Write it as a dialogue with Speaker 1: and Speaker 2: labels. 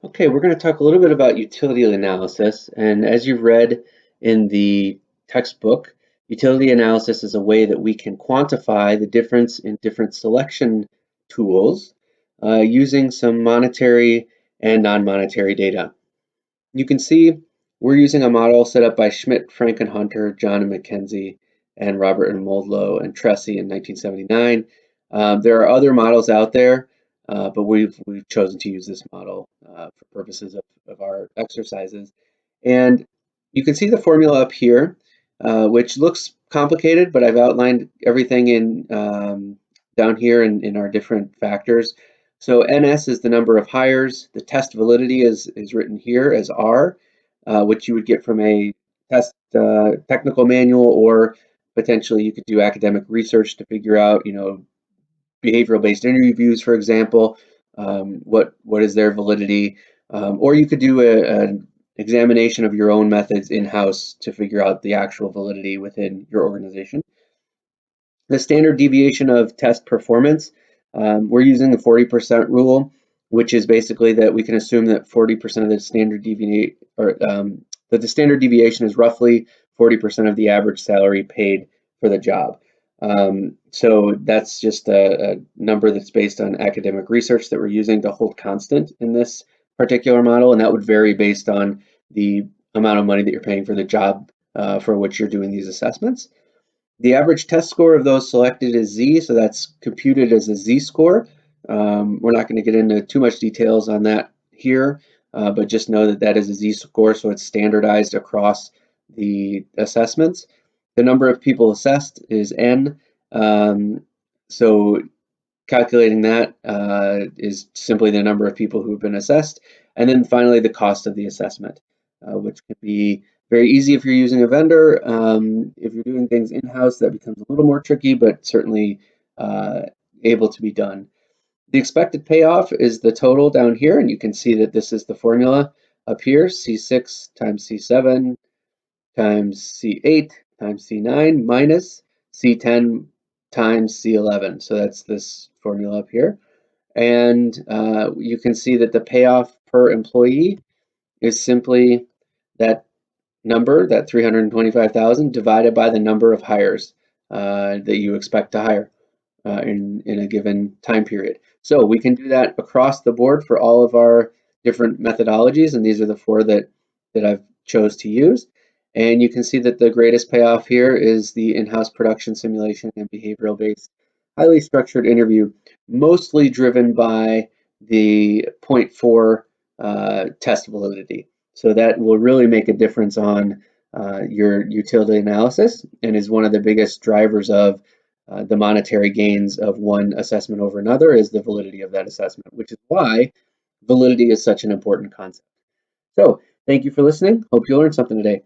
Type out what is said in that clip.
Speaker 1: Okay, we're going to talk a little bit about utility analysis. And as you've read in the textbook, utility analysis is a way that we can quantify the difference in different selection tools using some monetary and non-monetary data. You can see we're using a model set up by Schmidt, Frankenhunter, John and McKenzie, and Robert and Moldlow and Tressi in 1979. There are other models out there, but we've chosen to use this model for purposes of our exercises. And you can see the formula up here, which looks complicated, but I've outlined everything in down here in our different factors. So NS is the number of hires. The test validity is written here as R, which you would get from a test technical manual, or potentially you could do academic research to figure out, behavioral-based interviews, for example, what is their validity, or you could do an examination of your own methods in-house to figure out the actual validity within your organization. The standard deviation of test performance, we're using the 40% rule, which is basically that we can assume that 40% of the standard that the standard deviation is roughly 40% of the average salary paid for the job. So that's just a number that's based on academic research that we're using to hold constant in this particular model, and that would vary based on the amount of money that you're paying for the job for which you're doing these assessments. The average test score of those selected is Z, so that's computed as a Z-score. We're not going to get into too much details on that here, but just know that that is a Z-score, so it's standardized across the assessments. The number of people assessed is N, so calculating that is simply the number of people who have been assessed. And then finally, the cost of the assessment, which can be very easy if you're using a vendor. If you're doing things in-house, that becomes a little more tricky, but certainly able to be done. The expected payoff is the total down here, and you can see that this is the formula up here, C6 times C7 times C8 times C9 minus C10 times C11. So that's this formula up here. And you can see that the payoff per employee is simply that number, that 325,000, divided by the number of hires that you expect to hire in a given time period. So we can do that across the board for all of our different methodologies, and these are the four that I've chose to use. And you can see that the greatest payoff here is the in-house production simulation and behavioral-based, highly structured interview, mostly driven by the 0.4 test validity. So that will really make a difference on your utility analysis, and is one of the biggest drivers of the monetary gains of one assessment over another, is the validity of that assessment, which is why validity is such an important concept. So thank you for listening. Hope you learned something today.